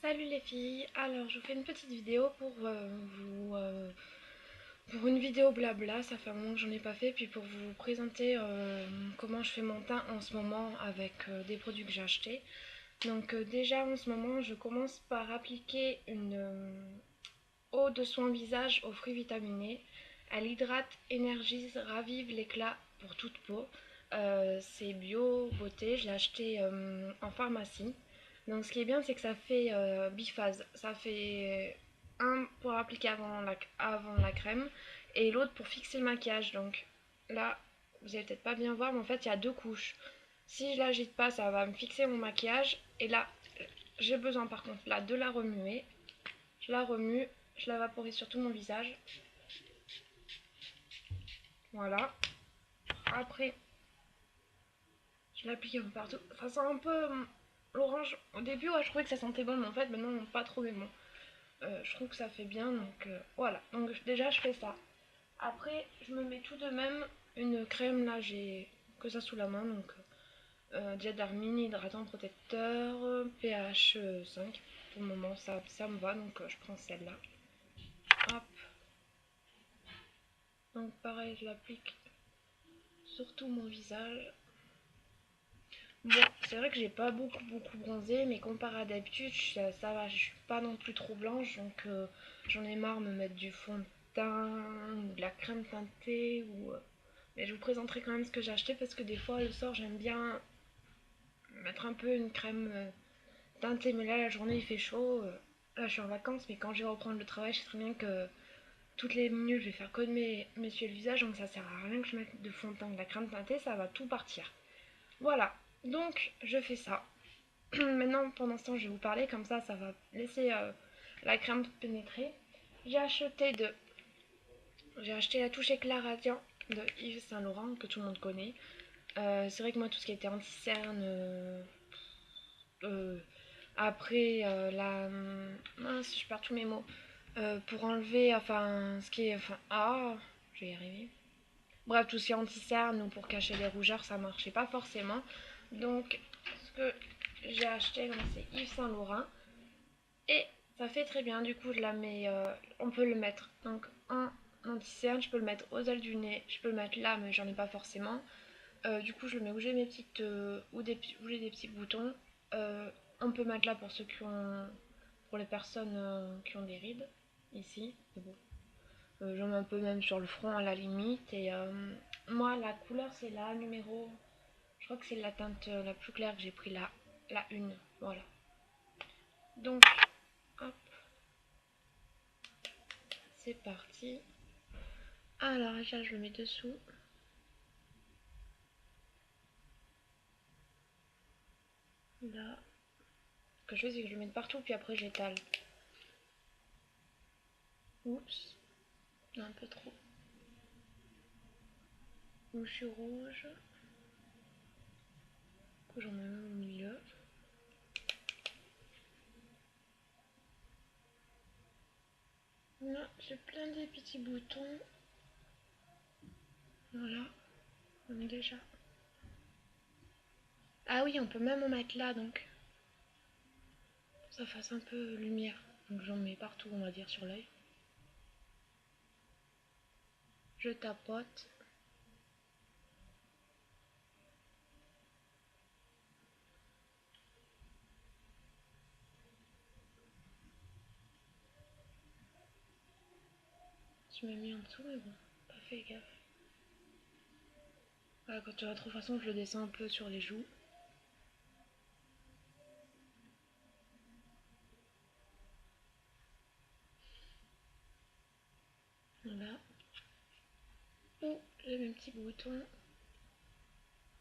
Salut les filles, alors je vous fais une petite vidéo pour une vidéo blabla, ça fait un moment que j'en ai pas fait, puis pour vous présenter comment je fais mon teint en ce moment avec des produits que j'ai achetés. Donc déjà en ce moment je commence par appliquer une eau de soin visage aux fruits vitaminés. Elle hydrate, énergise, ravive l'éclat pour toute peau. C'est bio, beauté, je l'ai acheté en pharmacie. Donc ce qui est bien c'est que ça fait biphase. Ça fait un pour appliquer avant la crème et l'autre pour fixer le maquillage. Donc là, vous allez peut-être pas bien voir, mais en fait il y a deux couches. Si je l'agite pas, ça va me fixer mon maquillage. Et là, j'ai besoin par contre là de la remuer. Je la remue, je la vaporise sur tout mon visage. Voilà. Après, je l'applique un peu partout. Ça sent un peu l'orange. Au début, ouais, je trouvais que ça sentait bon, mais en fait, maintenant, pas trop mais bon. Je trouve que ça fait bien, donc voilà. Donc déjà, je fais ça. Après, je me mets tout de même une crème, là, j'ai que ça sous la main, donc Jet Darmin, hydratant protecteur, pH 5. Pour le moment, ça me va, donc je prends celle-là. Hop. Donc pareil, je l'applique sur tout mon visage. Bon, c'est vrai que j'ai pas beaucoup bronzé, mais comparé à d'habitude, ça va, je suis pas non plus trop blanche, donc j'en ai marre de me mettre du fond de teint ou de la crème teintée mais je vous présenterai quand même ce que j'ai acheté parce que des fois le soir j'aime bien mettre un peu une crème teintée, mais là la journée il fait chaud, là je suis en vacances, mais quand je vais reprendre le travail, je sais très bien que toutes les minutes je vais faire que de m'essuyer le visage, donc ça sert à rien que je mette de fond de teint, de la crème teintée, ça va tout partir. Voilà, donc je fais ça. Maintenant, pendant ce temps, je vais vous parler, comme ça va laisser la crème pénétrer. J'ai acheté de... J'ai acheté la touche éclat radiant de Yves Saint Laurent, que tout le monde connaît. C'est vrai que moi, tout ce qui était anti-cerne, euh, après la... mince, je perds tous mes mots. Pour enlever, enfin, ce qui est... Enfin, je vais y arriver. Bref, tout ce qui est anti-cerne ou pour cacher les rougeurs, ça marchait pas forcément. Donc, ce que j'ai acheté, c'est Yves Saint Laurent. Et ça fait très bien, du coup je la mets, on peut le mettre donc en anti-cerne, je peux le mettre aux ailes du nez, je peux le mettre là mais j'en ai pas forcément. Du coup je le mets où j'ai mes petites, où j'ai des petits boutons. Euh, on peut mettre là pour ceux qui ont, pour les personnes qui ont des rides, ici. Bon. J'en mets un peu même sur le front à la limite. Et moi la couleur c'est la numéro, je crois que c'est la teinte la plus claire que j'ai pris là, la une, voilà. Donc hop, c'est parti. Alors, là, je le mets dessous. Là. Ce que je fais, c'est que je le mets de partout, puis après j'étale. Oups. Un peu trop. Mouche rouge. Du coup, j'en mets un au milieu. Là, j'ai plein de petits boutons. Voilà. On est déjà. Ah oui, on peut même en mettre là, donc. Ça fasse un peu lumière. Donc j'en mets partout, on va dire, sur l'œil. Je tapote. Je m'ai mis en dessous, mais bon, pas fait gaffe. Voilà, quand tu vas trop façon, je le descends un peu sur les joues. Voilà. Oh, j'ai mes petits boutons.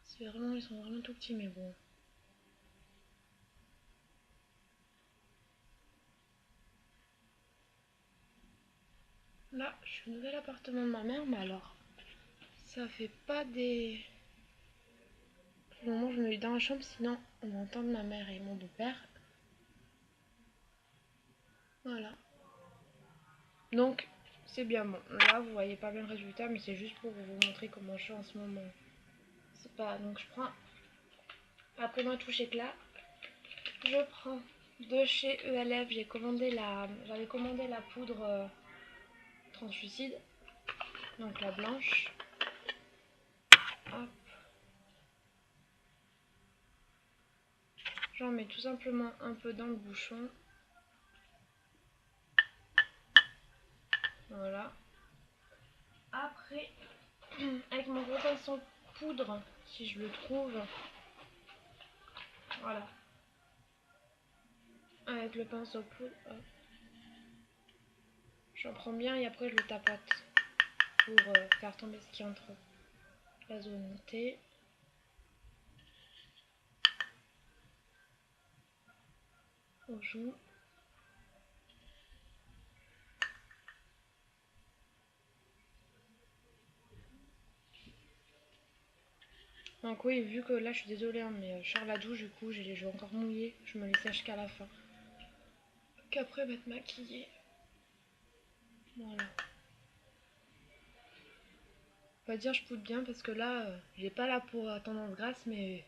C'est vraiment, ils sont vraiment tout petits, mais bon. Là, je suis au nouvel appartement de ma mère, mais alors, ça fait pas des... Pour le moment, je me mets dans la chambre, sinon on va entendre ma mère et mon beau-père. Voilà. Donc, c'est bien bon. Là, vous voyez pas bien le résultat, mais c'est juste pour vous montrer comment je suis en ce moment. C'est pas... Donc, je prends... Après ma touche éclat, je prends de chez ELF, j'avais commandé la poudre translucide, donc la blanche. Hop. J'en mets tout simplement un peu dans le bouchon. Voilà. Après, avec mon gros pinceau poudre, si je le trouve, voilà. Avec le pinceau poudre, j'en prends bien et après je le tapote pour faire tomber ce qui est entre la zone T. Aux joues. Donc oui, vu que là je suis désolée, hein, mais je sors la douche, du coup j'ai les joues encore mouillées, je me les sèche qu'à la fin. Qu'après m'être maquillée. Voilà. On va dire je poudre bien parce que là j'ai pas la peau à tendance grasse, mais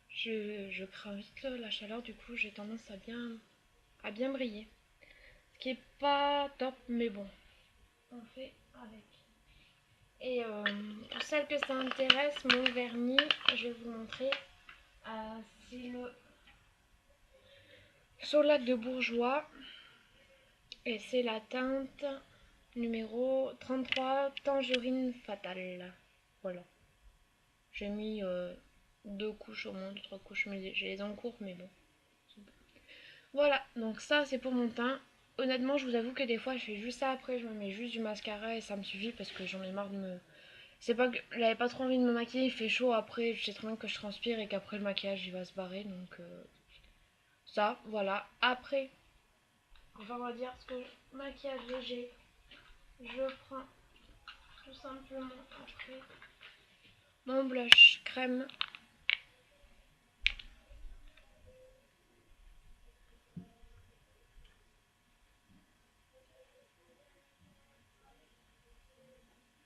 je crains vite la chaleur, du coup j'ai tendance à bien briller. Ce qui est pas top, mais bon, on fait avec. Et pour celles que ça intéresse, mon vernis, je vais vous montrer. C'est le Solat de Bourgeois. Et c'est la teinte numéro 33, Tangerine Fatale. Voilà. J'ai mis 2 couches au moins, 3 couches, mais j'ai les en cours, mais bon. Voilà, donc ça c'est pour mon teint. Honnêtement, je vous avoue que des fois je fais juste ça, après je me mets juste du mascara et ça me suffit parce que j'en ai marre de me... C'est pas que j'avais pas trop envie de me maquiller, il fait chaud après, je sais très bien que je transpire et qu'après le maquillage il va se barrer, donc ça, voilà. Après, enfin on va dire ce que maquillage léger, je prends tout simplement après mon blush crème.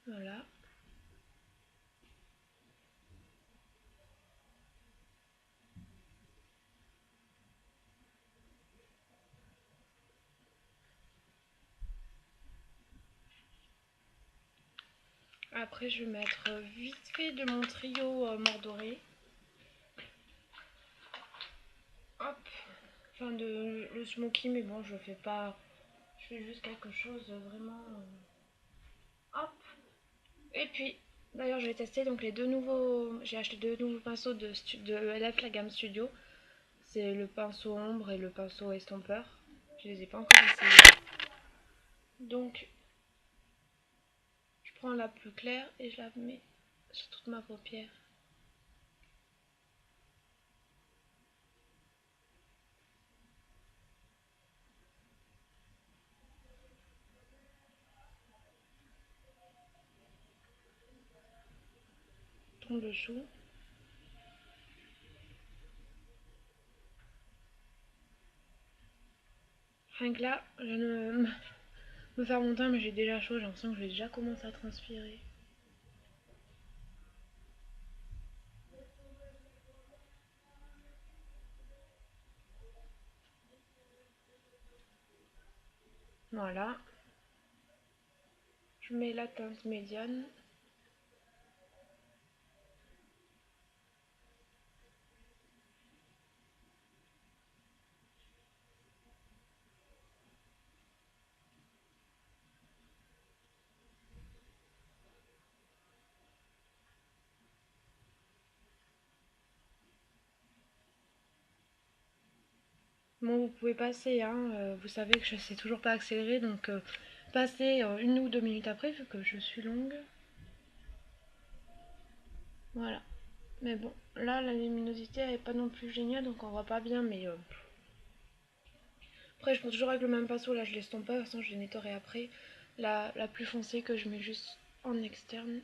Voilà. Après, je vais mettre vite fait de mon trio Mordoré. Hop. Enfin, de le smoky, mais bon, je fais pas. Je fais juste quelque chose vraiment. Hop. Et puis, d'ailleurs, je vais tester donc les deux nouveaux. J'ai acheté 2 nouveaux pinceaux de LF, la gamme Studio. C'est le pinceau ombre et le pinceau estompeur. Je les ai pas encore essayés. Donc, je prends la plus claire et je la mets sur toute ma paupière. En dessous. Rien que là, je ne me faire mon teint, mais j'ai déjà chaud, j'ai l'impression que je vais déjà commencer à transpirer. Voilà. Je mets la teinte médiane. Bon, vous pouvez passer, hein, vous savez que je sais toujours pas accélérer, donc passez 1 ou 2 minutes après, vu que je suis longue. Voilà. Mais bon, là, la luminosité elle est pas non plus géniale, donc on voit pas bien, mais... Après, je prends toujours avec le même pinceau, là je l'estompe pas, de toute façon je les nettoierai après. La plus foncée que je mets juste en externe.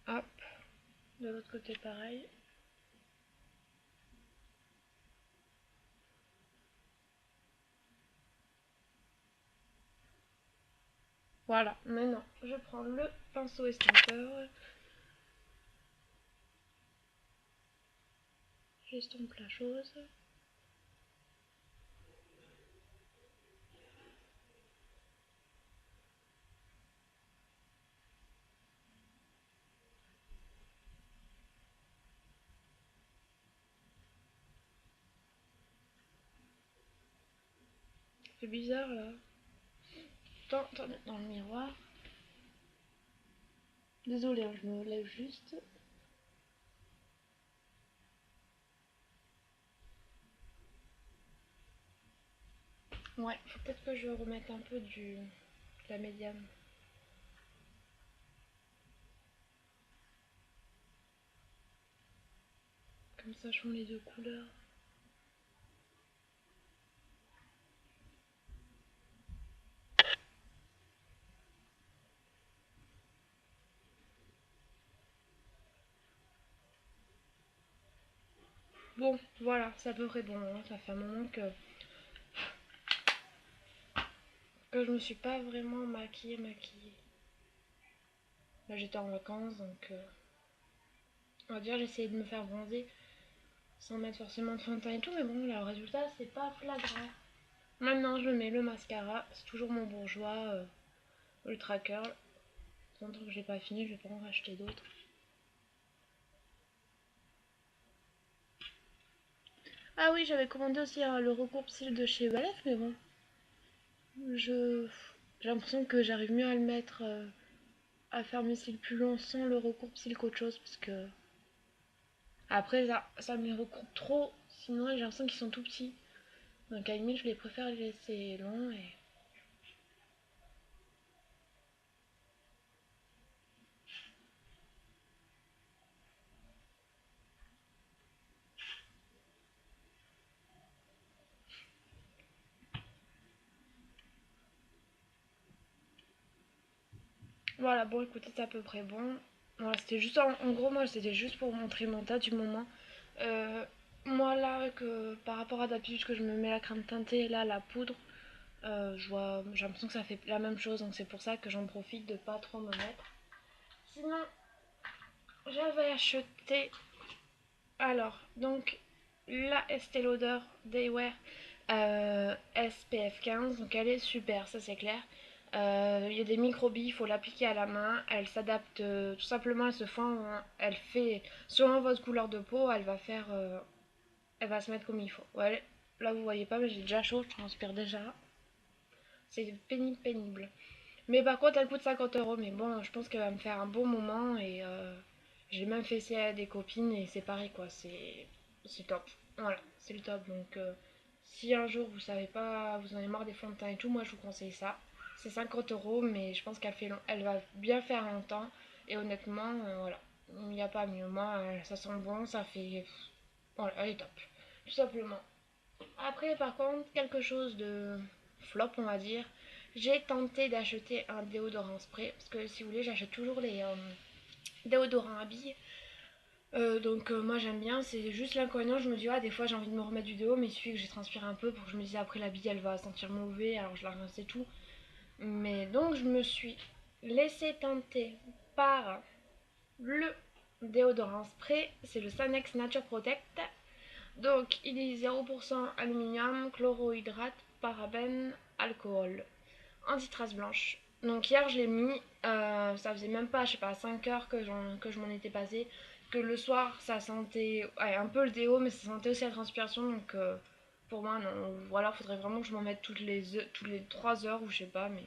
Hop, de l'autre côté pareil. Voilà, maintenant je prends le pinceau estompeur J'estompe la chose. C'est bizarre là. Attends, dans le miroir. Désolée, hein, je me lève juste. Ouais, faut peut-être que je remette un peu de la médiane. Comme ça, je fais les deux couleurs. Bon, voilà, c'est à peu près bon. Hein. Ça fait un moment que je me suis pas vraiment maquillée. Là, j'étais en vacances, donc on va dire j'ai essayé de me faire bronzer sans mettre forcément de fond de teint et tout, mais bon, là, le résultat, c'est pas flagrant. Maintenant, je mets le mascara, c'est toujours mon bourgeois Ultra Curl. Tant que j'ai pas fini, je vais pas en racheter d'autres. Ah oui, j'avais commandé aussi le recours cils de chez Balef, mais bon, je j'ai l'impression que j'arrive mieux à le mettre, à faire mes cils plus longs sans le recours cils qu'autre chose, parce que après ça me les recoupe trop, sinon j'ai l'impression qu'ils sont tout petits. Donc à la limite, je les préfère les laisser longs et voilà. Bon, écoutez, c'est à peu près bon. Voilà, c'était juste en gros, moi c'était juste pour montrer mon tas du moment. Euh, Moi là, que par rapport à d'habitude que je me mets la crème teintée, là la poudre, j'ai l'impression que ça fait la même chose, donc c'est pour ça que j'en profite de pas trop me mettre. Sinon, j'avais acheté, alors, donc, la Estée Lauder Daywear SPF 15, donc elle est super, ça c'est clair. Il y a des microbilles, il faut l'appliquer à la main, elle s'adapte tout simplement, elle se fond, elle fait, selon votre couleur de peau, elle va se mettre comme il faut. Ouais, là vous voyez pas, mais j'ai déjà chaud, je transpire déjà. C'est pénible. Mais par contre, elle coûte 50 €. Mais bon, je pense qu'elle va me faire un bon moment. Et j'ai même fait essayer à des copines. Et c'est pareil, quoi. C'est top. Voilà, c'est le top. Donc, si un jour vous savez pas, vous en avez marre des fonds de teint et tout, moi je vous conseille ça. C'est 50 €. Mais je pense elle va bien faire longtemps. Et honnêtement, voilà. Il n'y a pas mieux. Moi, ça sent bon. Ça fait. Voilà, elle est top. Tout simplement. Après, par contre, quelque chose de flop, on va dire. J'ai tenté d'acheter un déodorant spray. Parce que si vous voulez, j'achète toujours les déodorants à billes. Donc moi j'aime bien, c'est juste l'inconvénient, je me dis ah des fois j'ai envie de me remettre du déo mais il suffit que j'ai transpiré un peu pour que je me dise après la bille elle va sentir mauvais alors je la rince et tout. Mais donc je me suis laissé tenter par le déodorant spray, c'est le Sanex Nature Protect. Donc il est 0% aluminium, chlorohydrate, parabène, alcool, anti-trace blanche. Donc hier je l'ai mis, ça faisait même pas, je sais pas, 5 heures que je m'en étais passé. Que le soir ça sentait ouais, un peu le déo, mais ça sentait aussi la transpiration. Donc pour moi non, ou alors faudrait vraiment que je m'en mette toutes les 3 heures ou je sais pas. Mais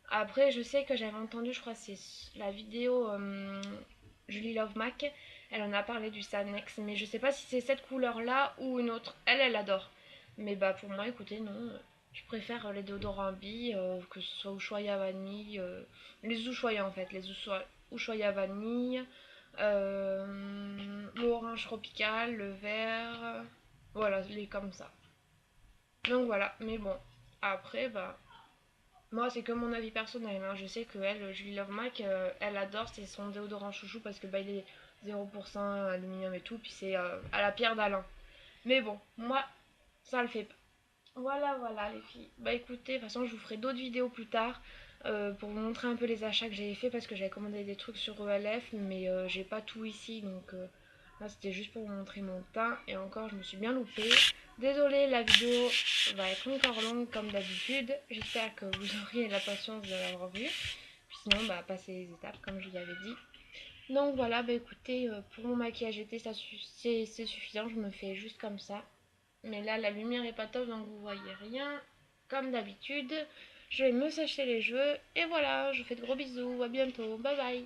après je sais que j'avais entendu, je crois c'est la vidéo Julie Love Mac, elle en a parlé du Sanex, mais je sais pas si c'est cette couleur là ou une autre. Elle adore. Mais bah pour moi, écoutez, non. Je préfère les déodorants à billes, que ce soit Ushuaïa vanille, les Ushuaïa en fait, les Ushuaïa vanille, l'orange tropical, le vert, voilà, les comme ça. Donc voilà, mais bon, après, bah, moi c'est que mon avis personnel, hein. Je sais que elle, Julie Love Mac, elle adore, c'est son déodorant chouchou parce que bah, il est 0% aluminium et tout, puis c'est à la pierre d'Alain. Mais bon, moi, ça le fait pas. Voilà les filles. Bah écoutez, de toute façon je vous ferai d'autres vidéos plus tard pour vous montrer un peu les achats que j'avais fait parce que j'avais commandé des trucs sur ELF mais j'ai pas tout ici donc Là c'était juste pour vous montrer mon teint et encore je me suis bien loupée. Désolée, la vidéo va être encore longue comme d'habitude. J'espère que vous auriez la patience de l'avoir vue. Puis sinon bah passez les étapes comme je vous avais dit. Donc voilà, bah écoutez, pour mon maquillage été c'est suffisant, je me fais juste comme ça. Mais là la lumière est pas top donc vous voyez rien. Comme d'habitude, je vais me sécher les cheveux et voilà, je vous fais de gros bisous, à bientôt, bye bye.